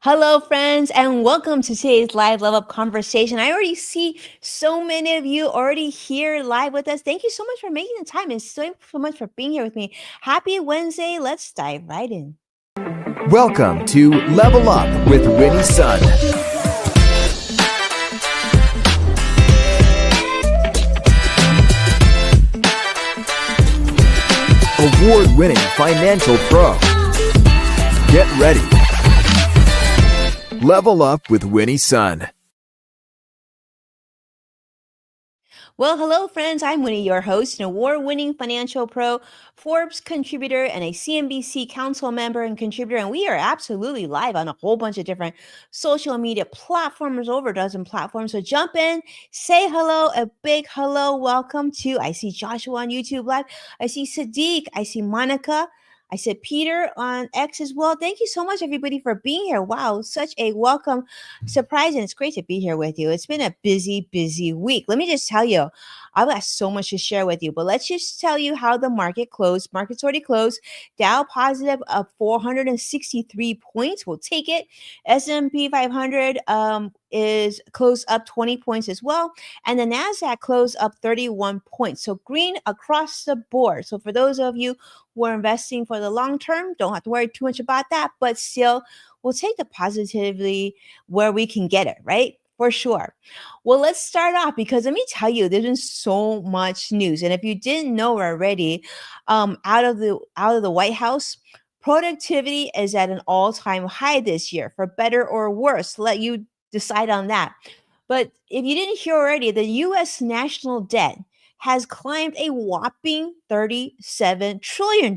Hello, friends, and welcome to today's live level up conversation. I already see so many of you already here live with us. Thank you so much for making the time and so much for being here with me. Happy Wednesday. Let's dive right in. Welcome to Level Up with Winnie Sun. Award-winning financial pro. Get ready. Level Up with Winnie Sun. Well, hello, friends. I'm Winnie, your host, an award winning financial pro, Forbes contributor, and a CNBC council member and contributor. And we are absolutely live on a whole bunch of different social media platforms, over a dozen platforms. So jump in, say hello, a big hello. Welcome to, I see Joshua on YouTube Live. I see Sadiq. I see Monica. I said Peter on X as well. Thank you so much, everybody, for being here. Wow, such a welcome surprise, and it's great to be here with you. It's been a busy, busy week. Let me just tell you, I've got so much to share with you, but let's just tell you how the market closed. Market's already closed. Dow positive of 463 points. We'll take it. S&P 500 is closed up 20 points as well. And the NASDAQ closed up 31 points. So green across the board. So for those of you who are investing for the long term, don't have to worry too much about that, but still, we'll take the positively where we can get it, right? For sure. Well, let's start off because let me tell you, there's been so much news, and if you didn't know already, out of the White House, productivity is at an all-time high this year, for better or worse. Let you decide on that. But if you didn't hear already, the U.S. national debt has climbed a whopping $37 trillion.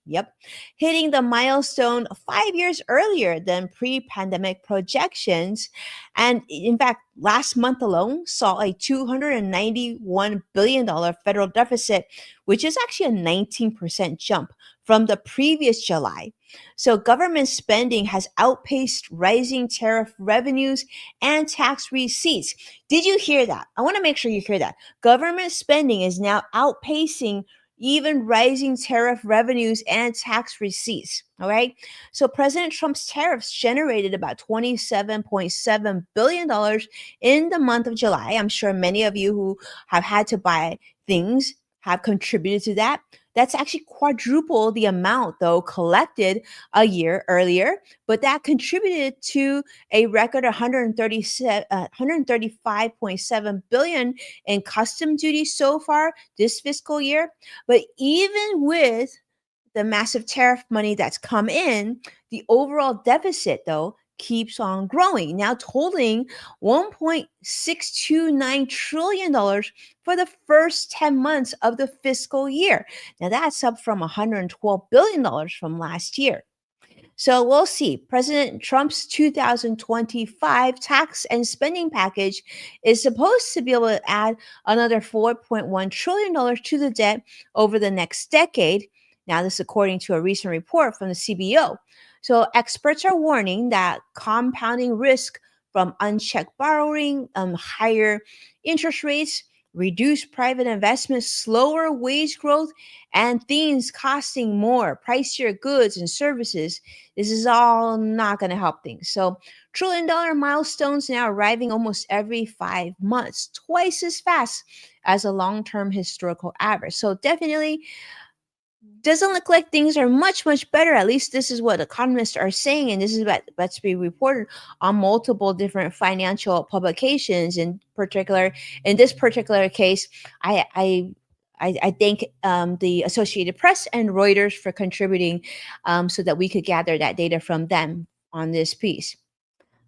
Yep, hitting the milestone 5 years earlier than pre pandemic projections. And in fact, last month alone saw a $291 billion federal deficit, which is actually a 19% jump from the previous July. So government spending has outpaced rising tariff revenues and tax receipts. Did you hear that? I want to make sure you hear that. Government spending is now outpacing even rising tariff revenues and tax receipts. All right. So President Trump's tariffs generated about $27.7 billion in the month of July. I'm sure many of you who have had to buy things have contributed to that. That's actually quadruple the amount, though, collected a year earlier, but that contributed to a record 135.7 billion in custom duty so far this fiscal year. But even with the massive tariff money that's come in, the overall deficit, though, keeps on growing, now totaling $1.629 trillion for the first 10 months of the fiscal year. Now, that's up from $112 billion from last year. So we'll see. President Trump's 2025 tax and spending package is supposed to be able to add another $4.1 trillion to the debt over the next decade. Now, this is according to a recent report from the CBO. So experts are warning that compounding risk from unchecked borrowing, higher interest rates, reduced private investment, slower wage growth, and things costing more, pricier goods and services. This is all not going to help things. So, $1 trillion milestones now arriving almost every 5 months, twice as fast as a long term historical average. So, definitely doesn't look like things are much, much better. At least this is what economists are saying. And this is what's being reported on multiple different financial publications. In this particular case, I thank the Associated Press and Reuters for contributing so that we could gather that data from them on this piece.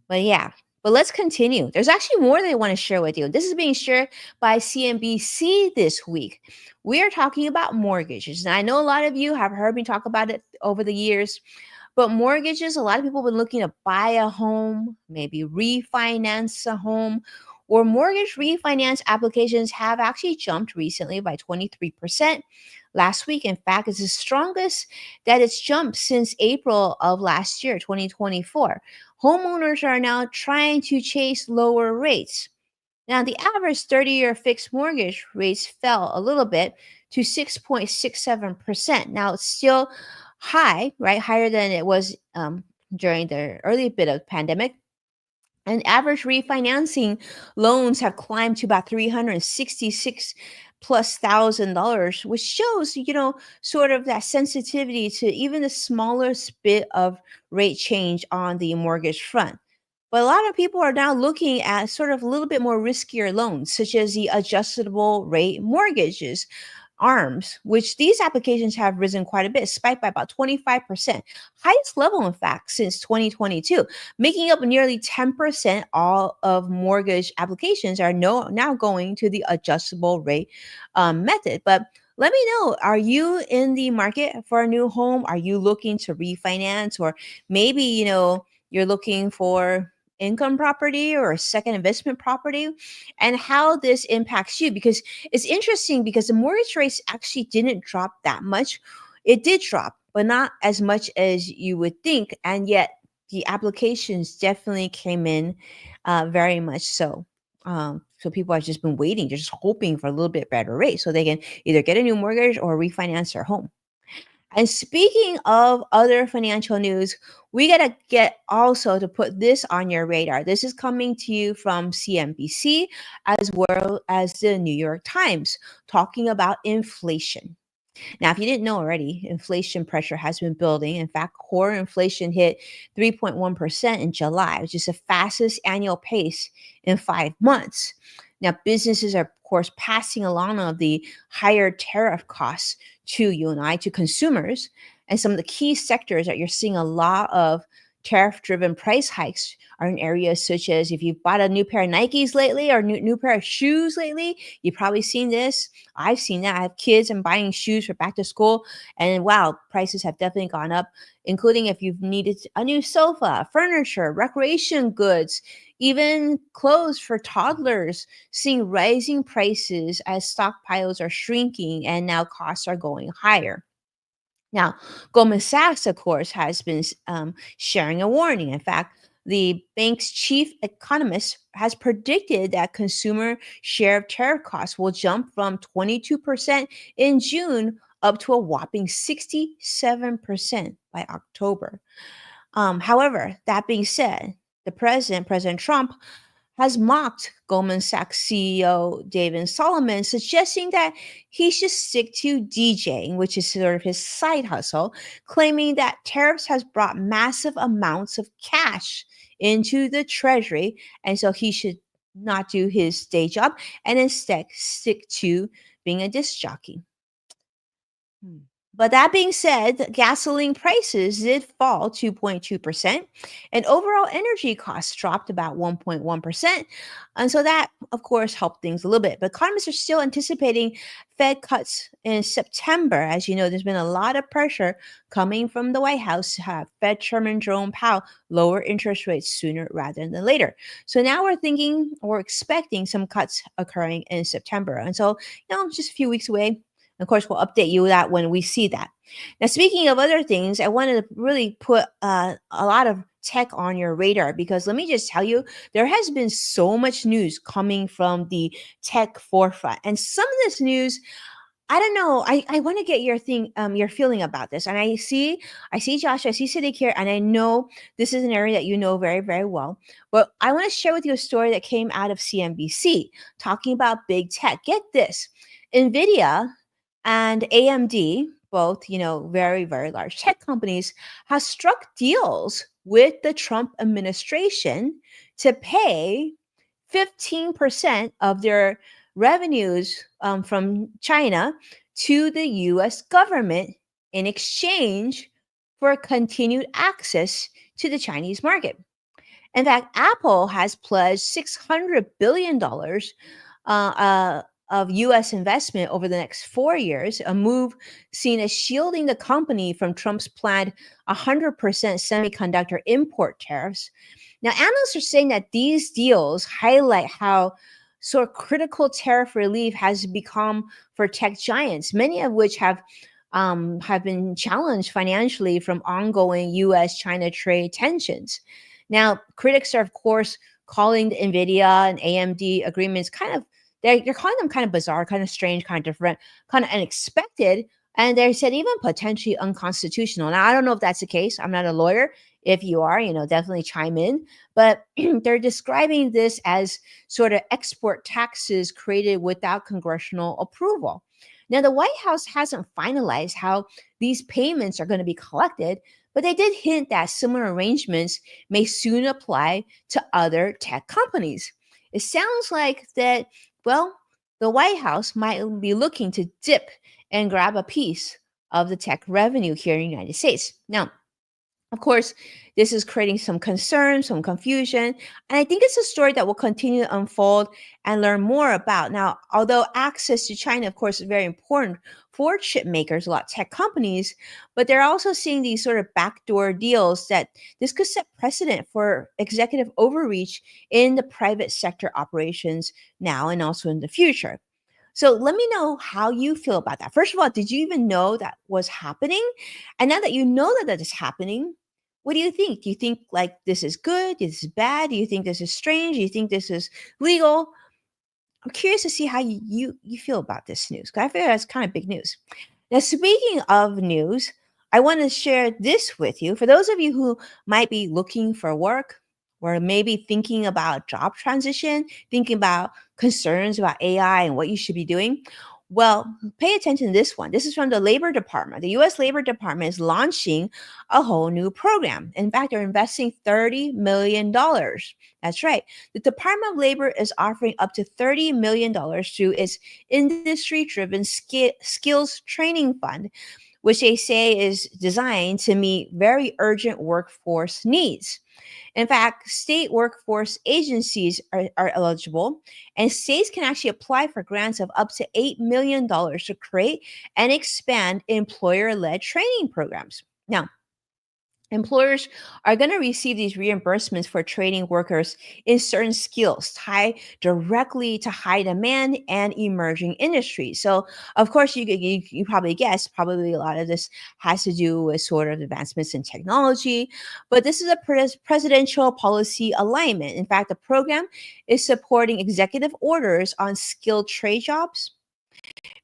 But yeah, but let's continue. There's actually more they want to share with you. This is being shared by CNBC this week. We are talking about mortgages. And I know a lot of you have heard me talk about it over the years, but mortgages, a lot of people have been looking to buy a home, maybe refinance a home, or mortgage refinance applications have actually jumped recently by 23% last week. In fact, it's the strongest that it's jumped since April of last year, 2024. Homeowners are now trying to chase lower rates. Now, the average 30-year fixed mortgage rates fell a little bit to 6.67%. Now, it's still high, right? Higher than it was during the early bit of pandemic. And average refinancing loans have climbed to about 366 plus $1,000, which shows, sort of that sensitivity to even the smallest bit of rate change on the mortgage front. But a lot of people are now looking at sort of a little bit more riskier loans, such as the adjustable rate mortgages, ARMs, which these applications have risen quite a bit, spiked by about 25%, highest level, in fact, since 2022, making up nearly 10% all of mortgage applications are now going to the adjustable rate method. But let me know, are you in the market for a new home? Are you looking to refinance? Or maybe, you're looking for income property or a second investment property, and how this impacts you, because it's interesting because the mortgage rates actually didn't drop that much. It did drop, but not as much as you would think, and yet the applications definitely came in very much so. So people have just been waiting, they're just hoping for a little bit better rate so they can either get a new mortgage or refinance their home. And speaking of other financial news, we got to get also to put this on your radar. This is coming to you from CNBC as well as the New York Times, talking about inflation. Now, if you didn't know already, inflation pressure has been building. In fact, core inflation hit 3.1% in July, which is the fastest annual pace in 5 months. Now, businesses are, of course, passing along of the higher tariff costs to you and I, to consumers. And some of the key sectors that you're seeing a lot of tariff driven price hikes are in areas such as, if you've bought a new pair of Nikes lately or new pair of shoes lately, you've probably seen this. I've seen that. I have kids and buying shoes for back to school. And wow, prices have definitely gone up, including if you've needed a new sofa, furniture, recreation goods, even clothes for toddlers, seeing rising prices as stockpiles are shrinking and now costs are going higher. Now, Goldman Sachs, of course, has been sharing a warning. In fact, the bank's chief economist has predicted that consumer share of tariff costs will jump from 22% in June up to a whopping 67% by October. However, that being said, President Trump, has mocked Goldman Sachs CEO David Solomon, suggesting that he should stick to DJing, which is sort of his side hustle, claiming that tariffs has brought massive amounts of cash into the treasury, and so he should not do his day job and instead stick to being a disc jockey. Hmm. But that being said, gasoline prices did fall 2.2%, and overall energy costs dropped about 1.1%. And so that, of course, helped things a little bit. But economists are still anticipating Fed cuts in September. As you know, there's been a lot of pressure coming from the White House to have Fed Chairman Jerome Powell lower interest rates sooner rather than later. So now we're thinking or expecting some cuts occurring in September. And so, just a few weeks away. Of course, we'll update you that when we see that. Now, speaking of other things, I wanted to really put a lot of tech on your radar, because let me just tell you, there has been so much news coming from the tech forefront, and some of this news, I don't know. I want to get your feeling about this. And I see Josh, I see City Care, and I know this is an area that you know very, very well. But I want to share with you a story that came out of CNBC talking about big tech. Get this. NVIDIA and AMD, both, very, very large tech companies, have struck deals with the Trump administration to pay 15% of their revenues from China to the US government in exchange for continued access to the Chinese market. In fact, Apple has pledged $600 billion of US investment over the next 4 years, a move seen as shielding the company from Trump's planned 100% semiconductor import tariffs. Now, analysts are saying that these deals highlight how sort of critical tariff relief has become for tech giants, many of which have been challenged financially from ongoing U.S.-China trade tensions. Now, critics are, of course, calling the NVIDIA and AMD agreements they're calling them kind of bizarre, kind of strange, kind of different, kind of unexpected, and they said even potentially unconstitutional. Now, I don't know if that's the case. I'm not a lawyer. If you are, definitely chime in. But they're describing this as sort of export taxes created without congressional approval. Now, the White House hasn't finalized how these payments are going to be collected, but they did hint that similar arrangements may soon apply to other tech companies. It sounds like that, well, the White House might be looking to dip and grab a piece of the tech revenue here in the United States. Now, of course, this is creating some concern, some confusion, and I think it's a story that will continue to unfold and learn more about. Now, although access to China, of course, is very important for chip makers, a lot of tech companies, but they're also seeing these sort of backdoor deals that this could set precedent for executive overreach in the private sector operations now and also in the future. So let me know how you feel about that. First of all, did you even know that was happening? And now that you know that that is happening, what do you think? Do you think like this is good? This is bad? Do you think this is strange? Do you think this is legal? I'm curious to see how you feel about this news because I feel that's kind of big news. Now, speaking of news, I want to share this with you. For those of you who might be looking for work or maybe thinking about job transition, thinking about concerns about AI and what you should be doing, well, pay attention to this one. This is from the Labor Department. The US Labor Department is launching a whole new program. In fact, they're investing $30 million. That's right. The Department of Labor is offering up to $30 million through its industry driven skills training fund, which they say is designed to meet very urgent workforce needs. In fact, state workforce agencies are eligible, and states can actually apply for grants of up to $8 million to create and expand employer led training programs. Now, employers are going to receive these reimbursements for training workers in certain skills tied directly to high demand and emerging industries. So, of course, you probably guessed, probably a lot of this has to do with sort of advancements in technology, but this is a presidential policy alignment. In fact, the program is supporting executive orders on skilled trade jobs,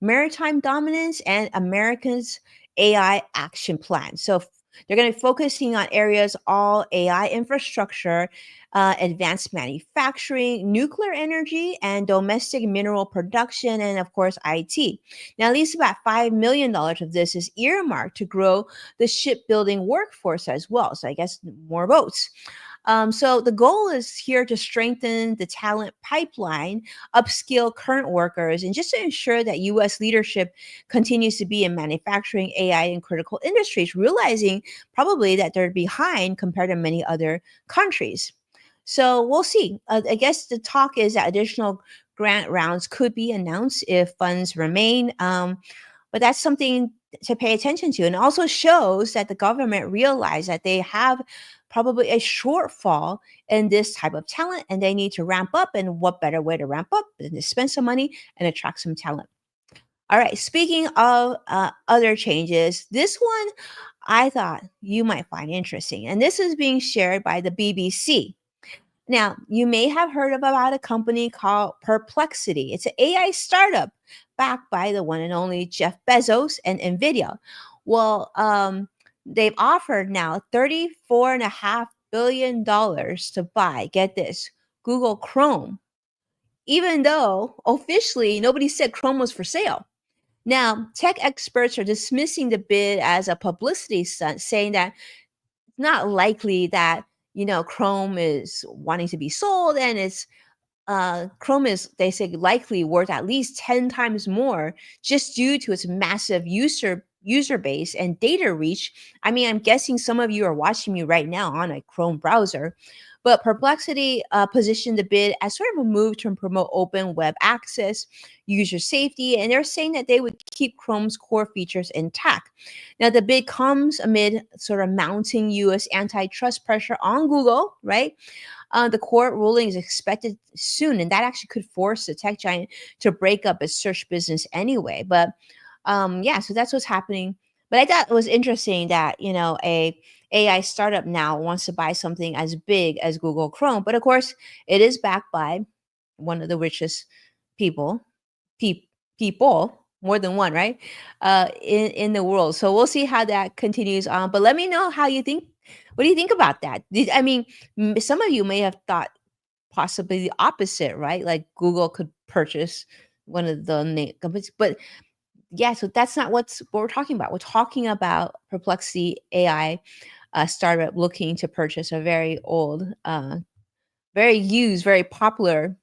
maritime dominance, and Americans' AI action plan. So they're going to be focusing on areas all AI infrastructure, advanced manufacturing, nuclear energy, and domestic mineral production, and of course, IT. Now, at least about $5 million of this is earmarked to grow the shipbuilding workforce as well. So I guess more boats. So the goal is here to strengthen the talent pipeline, upskill current workers, and just to ensure that U.S. leadership continues to be in manufacturing, AI, and critical industries, realizing probably that they're behind compared to many other countries. So we'll see. I guess the talk is that additional grant rounds could be announced if funds remain. But that's something to pay attention to. And also shows that the government realized that they have probably a shortfall in this type of talent and they need to ramp up. And what better way to ramp up than to spend some money and attract some talent? All right, speaking of other changes, this one I thought you might find interesting. And this is being shared by the BBC. Now, you may have heard about a company called Perplexity. It's an AI startup backed by the one and only Jeff Bezos and NVIDIA. Well, they've offered now $34.5 billion to buy, get this, Google Chrome, even though officially nobody said Chrome was for sale. Now, tech experts are dismissing the bid as a publicity stunt, saying that it's not likely that Chrome is wanting to be sold, and it's Chrome is, they say, likely worth at least 10 times more just due to its massive user base and data reach. I mean, I'm guessing some of you are watching me right now on a Chrome browser. But Perplexity positioned the bid as sort of a move to promote open web access, user safety, and they're saying that they would keep Chrome's core features intact. Now, the bid comes amid sort of mounting U.S. antitrust pressure on Google, right? The court ruling is expected soon, and that actually could force the tech giant to break up its search business anyway. But yeah, so that's what's happening. But I thought it was interesting that a AI startup now wants to buy something as big as Google Chrome, but of course, it is backed by one of the richest people, pe- people, more than one, right? In the world. So we'll see how that continues on. But let me know how you think What do you think about that? I mean, some of you may have thought possibly the opposite, right? Like Google could purchase one of the companies, but yeah, so that's not what we're talking about. We're talking about Perplexity AI, startup looking to purchase a very old, very used, very popular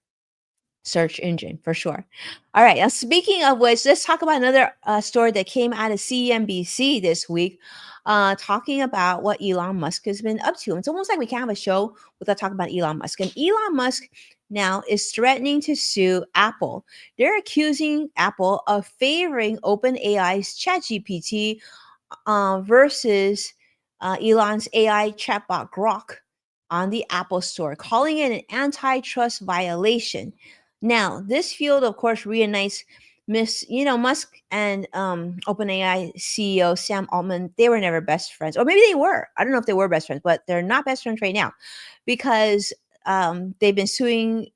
search engine for sure. All right. Now, speaking of which, let's talk about another story that came out of CNBC this week, talking about what Elon Musk has been up to. It's almost like we can't have a show without talking about Elon Musk. And Elon Musk now is threatening to sue Apple. They're accusing Apple of favoring OpenAI's ChatGPT versus Elon's AI chatbot Grok on the Apple Store, calling it an antitrust violation. Now, this field, of course, reunites Musk and OpenAI CEO Sam Altman. They were never best friends, or maybe they were. I don't know if they were best friends, but they're not best friends right now because they've been suing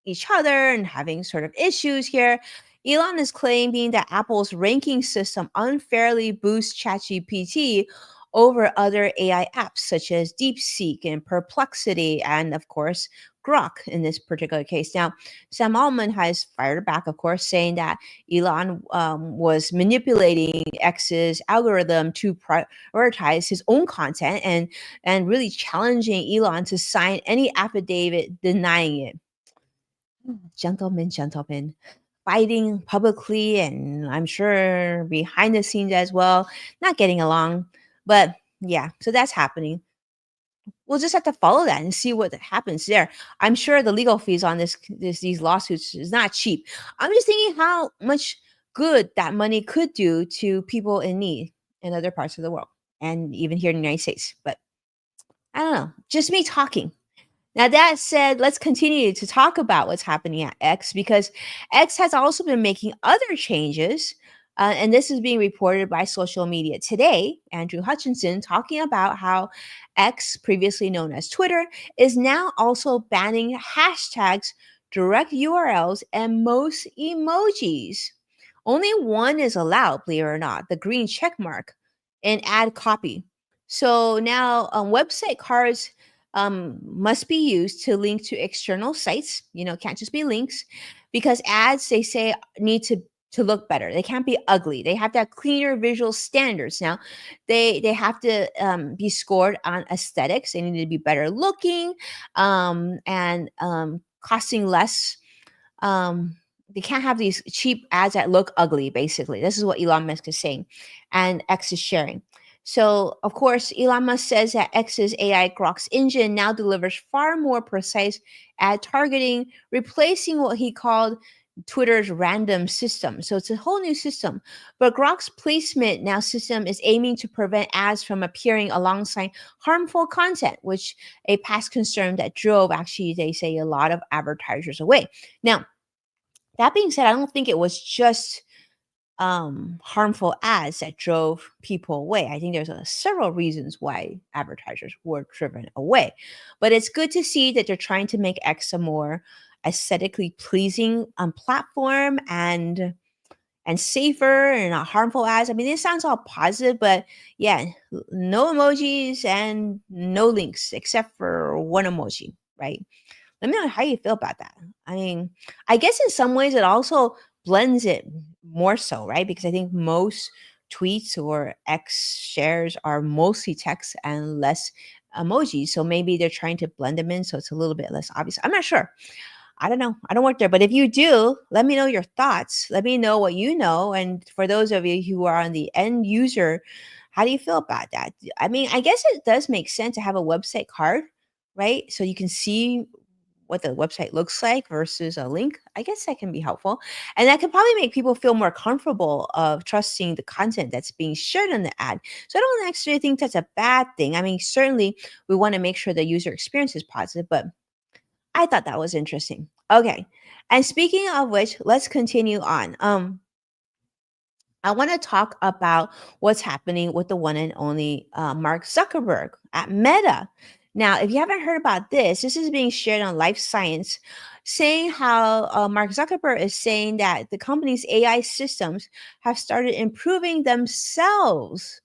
each other and having sort of issues here. Elon is claiming that Apple's ranking system unfairly boosts ChatGPT over other AI apps such as DeepSeek and Perplexity, and of course, Grok in this particular case. Now, Sam Altman has fired back, of course, saying that Elon was manipulating X's algorithm to prioritize his own content and really challenging Elon to sign any affidavit denying it. Gentlemen, fighting publicly and I'm sure behind the scenes as well, not getting along. But yeah, so that's happening. We'll just have to follow that and see what happens there. I'm sure the legal fees on these lawsuits is not cheap. I'm just thinking how much good that money could do to people in need in other parts of the world and even here in the United States. But I don't know, just me talking. Now, that said, let's continue to talk about what's happening at X because X has also been making other changes. And this is being reported by social media today. Andrew Hutchinson talking about how X, previously known as Twitter, is now also banning hashtags, direct URLs, and most emojis. Only one is allowed, believe it or not, the green check mark and ad copy. So now website cards must be used to link to external sites. Can't just be links because ads, they say, need to look better. They can't be ugly. They have to have cleaner visual standards. Now, they have to be scored on aesthetics. They need to be better looking and costing less. Um, they can't have these cheap ads that look ugly, basically. This is what Elon Musk is saying, and X is sharing. So, of course, Elon Musk says that X's AI Grok's engine now delivers far more precise ad targeting, replacing what he called Twitter's random system. So it's a whole new system. But Grok's placement now system is aiming to prevent ads from appearing alongside harmful content, which a past concern that drove, actually, they say, a lot of advertisers away. Now, that being said, I don't think it was just harmful ads that drove people away. I think there's several reasons why advertisers were driven away. But it's good to see that they're trying to make X a more aesthetically pleasing platform and safer and not harmful ads. I mean, this sounds all positive, but yeah, no emojis and no links except for one emoji, right? Let me know how you feel about that. I mean, I guess in some ways it also blends it more so, right? Because I think most tweets or X shares are mostly text and less emojis. So maybe they're trying to blend them in so it's a little bit less obvious. I'm not sure. I don't know. I don't work there. But if you do, let me know your thoughts. Let me know what you know. And for those of you who are on the end user, how do you feel about that? I mean, I guess it does make sense to have a website card, right? So you can see what the website looks like versus a link. I guess that can be helpful. And that can probably make people feel more comfortable of trusting the content that's being shared in the ad. So I don't actually think that's a bad thing. I mean, certainly we want to make sure the user experience is positive, but I thought that was interesting. Okay. And speaking of which, let's continue on. I want to talk about what's happening with the one and only Mark Zuckerberg at Meta. Now, if you haven't heard about this is being shared on Life Science, saying how Mark Zuckerberg is saying that the company's AI systems have started improving themselves.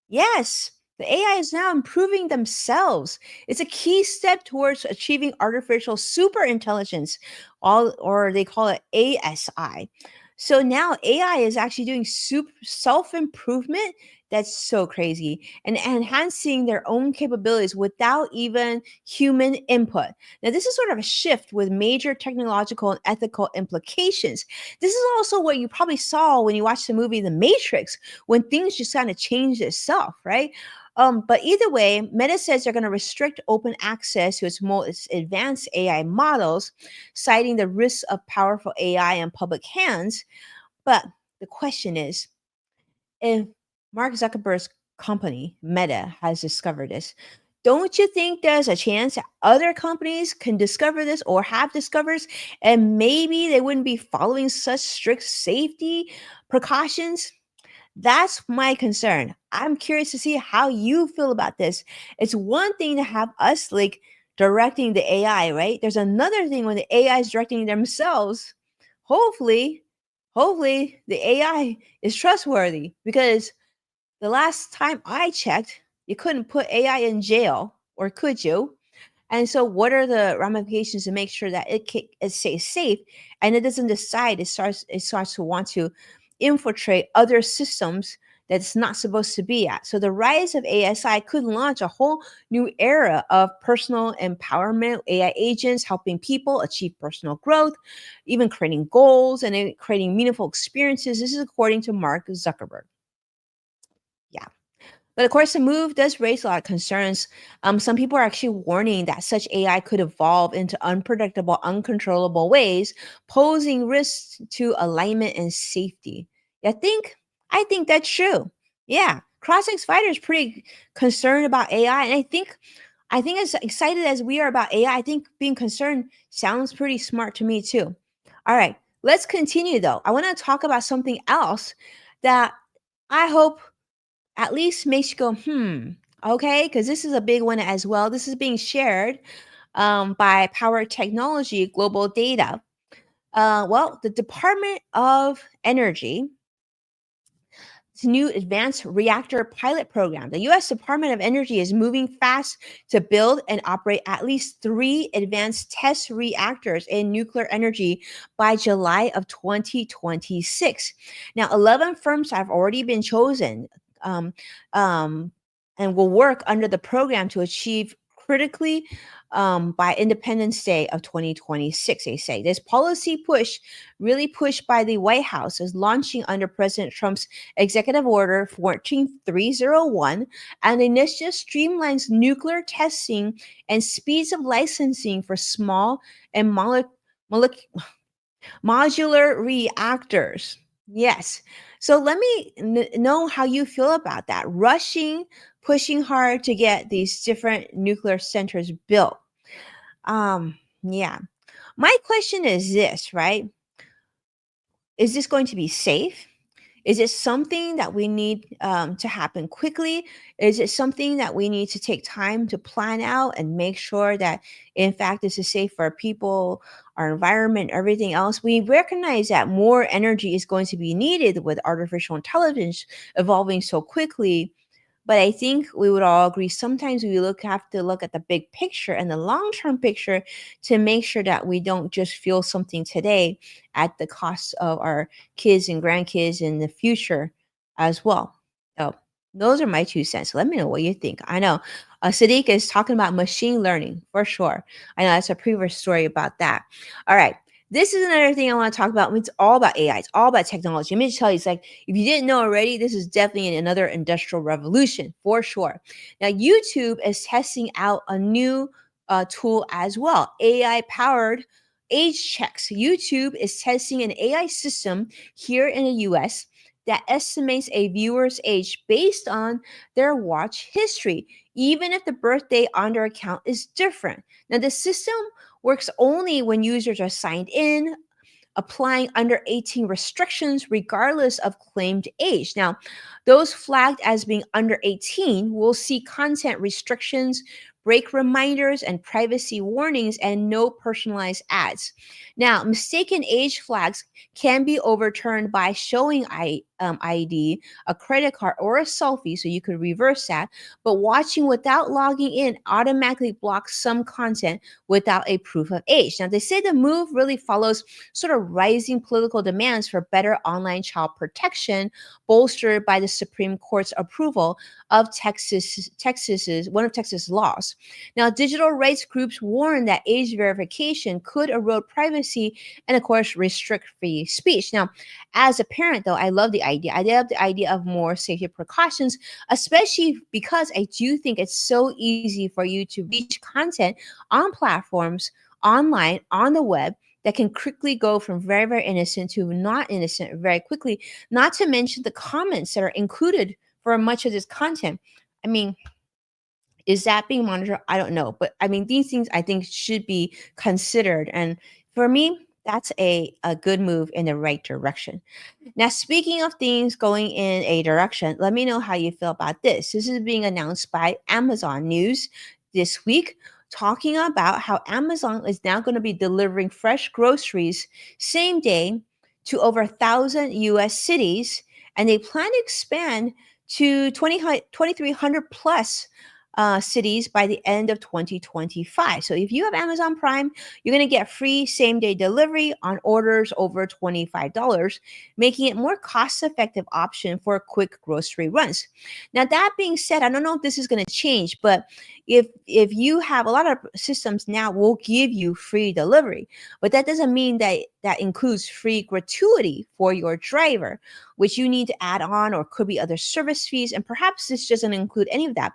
Yes. The AI is now improving themselves. It's a key step towards achieving artificial super intelligence, all or they call it ASI. So now AI is actually doing self improvement. That's so crazy, and enhancing their own capabilities without even human input. Now, this is sort of a shift with major technological and ethical implications. This is also what you probably saw when you watched the movie The Matrix, when things just kind of changed itself, right? But either way, Meta says they're going to restrict open access to its most advanced AI models, citing the risks of powerful AI in public hands. But the question is, if Mark Zuckerberg's company, Meta, has discovered this, don't you think there's a chance that other companies can discover this or have discovered this, and maybe they wouldn't be following such strict safety precautions? That's my concern. I'm curious to see how you feel about this. It's one thing to have us like directing the AI, right? There's another thing when the AI is directing themselves. Hopefully, hopefully the AI is trustworthy, because the last time I checked, you couldn't put AI in jail, or could you? And so, what are the ramifications to make sure that it stays safe and it doesn't decide it starts to want to infiltrate other systems that it's not supposed to be at? So, the rise of ASI could launch a whole new era of personal empowerment. AI agents helping people achieve personal growth, even creating goals and creating meaningful experiences. This is according to Mark Zuckerberg. Yeah. But of course, the move does raise a lot of concerns. Some people are actually warning that such AI could evolve into unpredictable, uncontrollable ways, posing risks to alignment and safety. I think that's true. Yeah, CrossX Fighter is pretty concerned about AI, and I think as excited as we are about AI, I think being concerned sounds pretty smart to me too. All right, let's continue though. I want to talk about something else that I hope at least makes you go, okay, because this is a big one as well. This is being shared by Power Technology Global Data. Well, the Department of Energy, its new advanced reactor pilot program. The U.S. Department of Energy is moving fast to build and operate at least 3 advanced test reactors in nuclear energy by July of 2026. Now, 11 firms have already been chosen, um, um, and will work under the program to achieve critically by Independence Day of 2026, they say. This policy push, really pushed by the White House, is launching under President Trump's Executive Order 14301, and the initiative streamlines nuclear testing and speeds of licensing for small and modular reactors. Yes. So let me know how you feel about that. Pushing hard to get these different nuclear centers built. Yeah. My question is this, right? Is this going to be safe? Is it something that we need to happen quickly? Is it something that we need to take time to plan out and make sure that, in fact, this is safe for our people, our environment, everything else? We recognize that more energy is going to be needed with artificial intelligence evolving so quickly. But I think we would all agree sometimes have to look at the big picture and the long-term picture to make sure that we don't just feel something today at the cost of our kids and grandkids in the future as well. So those are my 2 cents. Let me know what you think. I know Sadiq is talking about machine learning for sure. I know that's a previous story about that. All right. This is another thing I want to talk about. It's all about AI. It's all about technology. Let me just tell you, it's like, if you didn't know already, this is definitely another industrial revolution for sure. Now, YouTube is testing out a new tool as well, AI powered age checks. YouTube is testing an AI system here in the US that estimates a viewer's age based on their watch history, even if the birthday on their account is different. Now, the system works only when users are signed in, applying under 18 restrictions regardless of claimed age. Now, those flagged as being under 18 will see content restrictions, break reminders, and privacy warnings, and no personalized ads. Now, mistaken age flags can be overturned by showing ID, a credit card, or a selfie, so you could reverse that. But watching without logging in automatically blocks some content without a proof of age. Now, they say the move really follows sort of rising political demands for better online child protection, bolstered by the Supreme Court's approval of Texas's one of Texas laws. Now, digital rights groups warn that age verification could erode privacy and, of course, restrict free speech. Now, as a parent, though, I love the idea. I love the idea of more safety precautions, especially because I do think it's so easy for you to reach content on platforms, online, on the web, that can quickly go from very, very innocent to not innocent very quickly, not to mention the comments that are included for much of this content. I mean, is that being monitored? I don't know. But I mean, these things I think should be considered. And for me, that's a good move in the right direction. Now, speaking of things going in a direction, let me know how you feel about this. This is being announced by Amazon News this week, talking about how Amazon is now going to be delivering fresh groceries same day to over 1,000 US cities, and they plan to expand to 2,300 plus cities by the end of 2025. So if you have Amazon Prime, you're going to get free same day delivery on orders over $25, making it more cost effective option for quick grocery runs. Now, that being said, I don't know if this is going to change, but if you have a lot of systems now will give you free delivery, but that doesn't mean that that includes free gratuity for your driver, which you need to add on, or could be other service fees, and perhaps this doesn't include any of that.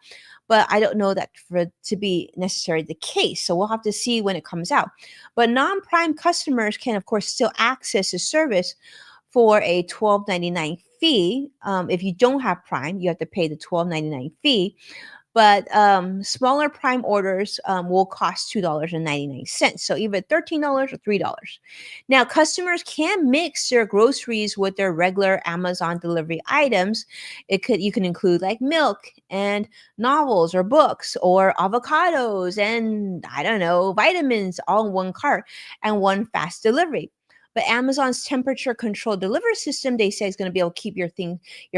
But I don't know that for to be necessarily the case. So we'll have to see when it comes out. But non-Prime customers can, of course, still access the service for a $12.99 fee. If you don't have Prime, you have to pay the $12.99 fee. But smaller Prime orders will cost $2.99. So either $13 or $3. Now, customers can mix their groceries with their regular Amazon delivery items. You can include like milk and novels or books or avocados and I don't know, vitamins all in one cart and one fast delivery. But Amazon's temperature controlled delivery system, they say, is going to be able to keep your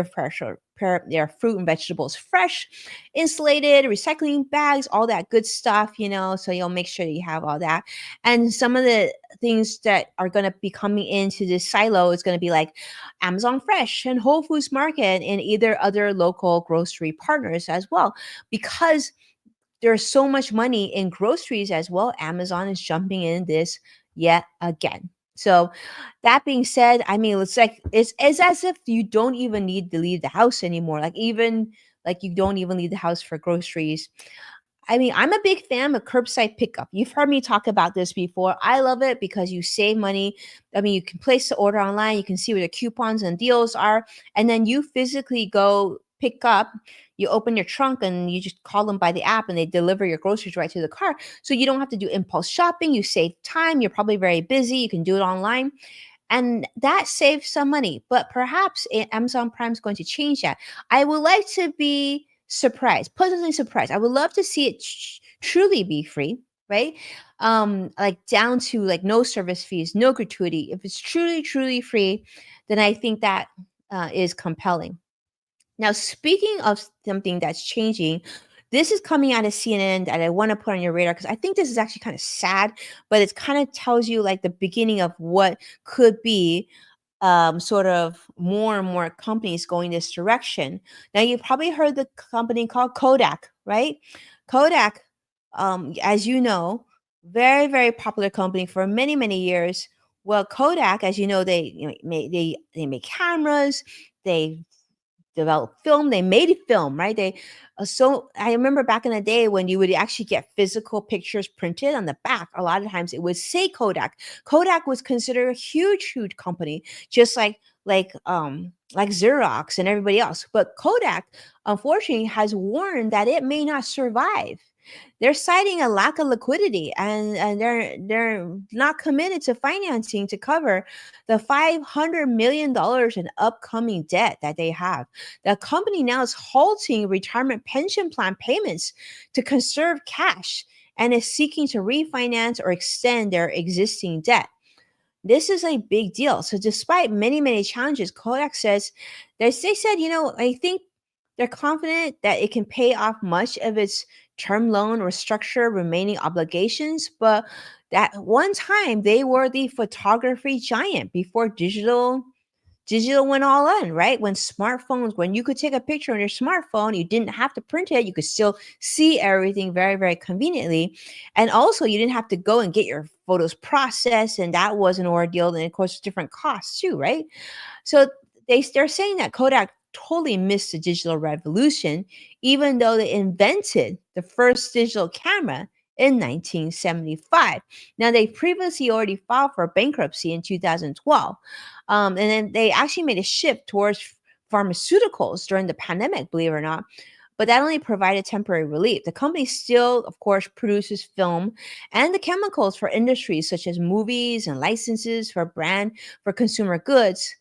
fresh or your fruit and vegetables fresh, insulated, recycling bags, all that good stuff, so you'll make sure that you have all that. And some of the things that are going to be coming into this silo is going to be like Amazon Fresh and Whole Foods Market and either other local grocery partners as well, because there's so much money in groceries as well. Amazon is jumping in this yet again. So that being said, I mean, it's as if you don't even need to leave the house anymore. Like you don't even leave the house for groceries. I mean, I'm a big fan of curbside pickup. You've heard me talk about this before. I love it because you save money. I mean, you can place the order online, you can see where the coupons and deals are, and then you physically go pick up. You open your trunk and you just call them by the app and they deliver your groceries right to the car. So you don't have to do impulse shopping. You save time. You're probably very busy. You can do it online. And that saves some money, but perhaps Amazon Prime is going to change that. I would like to be surprised, pleasantly surprised. I would love to see it truly be free, right? Like down to like no service fees, no gratuity. If it's truly, truly free, then I think that is compelling. Now, speaking of something that's changing, this is coming out of CNN that I want to put on your radar because I think this is actually kind of sad, but it kind of tells you like the beginning of what could be sort of more and more companies going this direction. Now, you've probably heard the company called Kodak, right? Kodak, as you know, very, very popular company for many, many years. Well, Kodak, as you know, they make cameras, they develop film. They made film, right? So I remember back in the day when you would actually get physical pictures printed on the back. A lot of times it would say Kodak. Kodak was considered a huge, huge company, just like Xerox and everybody else. But Kodak, unfortunately, has warned that it may not survive. They're citing a lack of liquidity, and they're not committed to financing to cover the $500 million in upcoming debt that they have. The company now is halting retirement pension plan payments to conserve cash and is seeking to refinance or extend their existing debt. this is a big deal. So despite many, many challenges, Kodak says they said, I think they're confident that it can pay off much of its term loan restructure remaining obligations, but that one time they were the photography giant before digital went all in, right? When you could take a picture on your smartphone, you didn't have to print it. You could still see everything very, very conveniently. And also, you didn't have to go and get your photos processed. And that was an ordeal. And of course, different costs too, right? So they're saying that Kodak totally missed the digital revolution, even though they invented the first digital camera in 1975. Now, they previously already filed for bankruptcy in 2012. And then they actually made a shift towards pharmaceuticals during the pandemic, believe it or not. But that only provided temporary relief. The company still, of course, produces film and the chemicals for industries such as movies and licenses for consumer goods.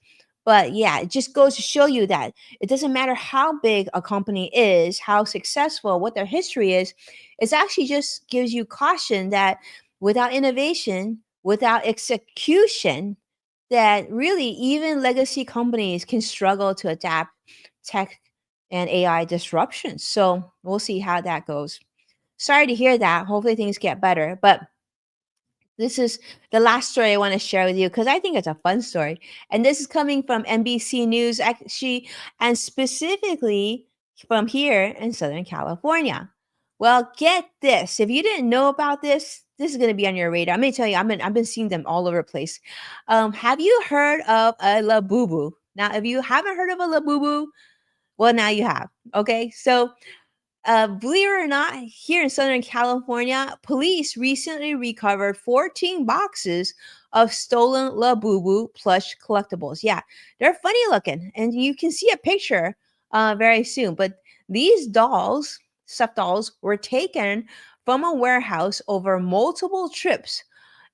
But yeah, it just goes to show you that it doesn't matter how big a company is, how successful, what their history is. It actually just gives you caution that without innovation, without execution, that really even legacy companies can struggle to adapt tech and AI disruptions. So we'll see how that goes. Sorry to hear that. Hopefully things get better. But this is the last story I want to share with you because I think it's a fun story. And this is coming from NBC News, actually, and specifically from here in Southern California. Well, get this. If you didn't know about this is going to be on your radar. I'm going to tell you, I've been seeing them all over the place. Have you heard of a labubu? Now, if you haven't heard of a labubu, well, now you have. Okay. So believe it or not, here in Southern California, police recently recovered 14 boxes of stolen Labubu plush collectibles. Yeah, they're funny looking, and you can see a picture very soon. But these stuffed dolls, were taken from a warehouse over multiple trips.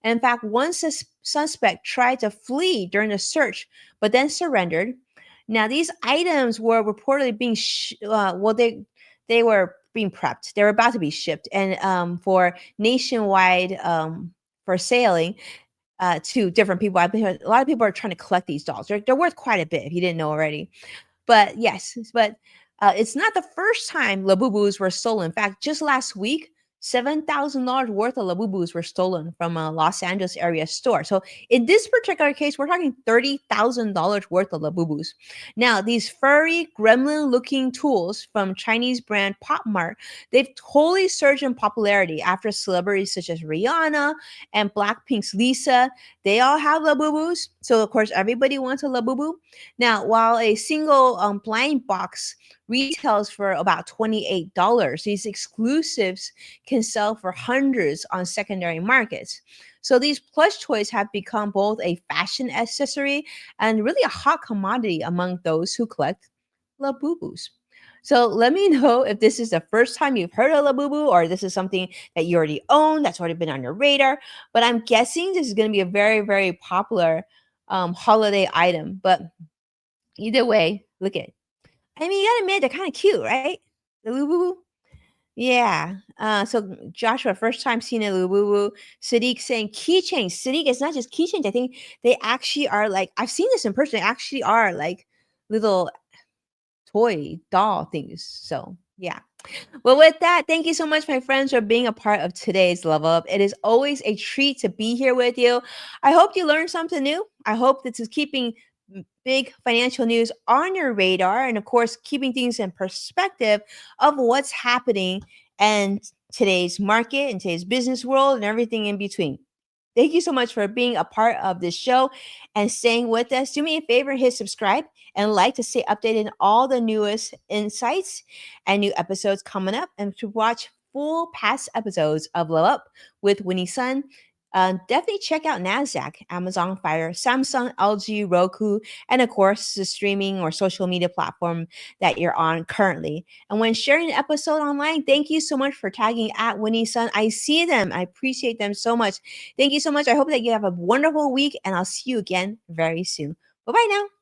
In fact, one suspect tried to flee during the search, but then surrendered. Now, these items were reportedly being, they were being prepped. They were about to be shipped, and for nationwide for sailing to different people. I think a lot of people are trying to collect these dolls. They're worth quite a bit if you didn't know already. But yes, but it's not the first time Labubus were stolen. In fact, just last week, $7,000 worth of Labubus were stolen from a Los Angeles area store. So in this particular case, we're talking $30,000 worth of Labubus. Now, these furry, gremlin-looking tools from Chinese brand Pop Mart, they've totally surged in popularity after celebrities such as Rihanna and Blackpink's Lisa, they all have Labubus. So of course, everybody wants a Labubu. Now, while a single blind box retails for about $28, these exclusives can sell for hundreds on secondary markets. So these plush toys have become both a fashion accessory and really a hot commodity among those who collect Labubus. So let me know if this is the first time you've heard of Labubu or this is something that you already own that's already been on your radar. But I'm guessing this is going to be a very, very popular holiday item. But either way, look at. I mean, you gotta admit they're kind of cute, right? The Lububu. Yeah. So Joshua, first time seeing a Lububu. Sadiq saying keychains. Sadiq, it's not just keychains. I think they actually are like I've seen this in person. They actually are like little toy doll things. So yeah. Well, with that, thank you so much, my friends, for being a part of today's Level Up. It is always a treat to be here with you. I hope you learned something new. I hope this is keeping big financial news on your radar and, of course, keeping things in perspective of what's happening in today's market and today's business world and everything in between. Thank you so much for being a part of this show and staying with us. Do me a favor, hit subscribe and like to stay updated on all the newest insights and new episodes coming up and to watch full past episodes of Blow Up with Winnie Sun. Definitely check out NASDAQ, Amazon Fire, Samsung, LG, Roku, and of course, the streaming or social media platform that you're on currently. And when sharing an episode online, thank you so much for tagging at Winnie Sun. I see them. I appreciate them so much. Thank you so much. I hope that you have a wonderful week, and I'll see you again very soon. Bye bye now.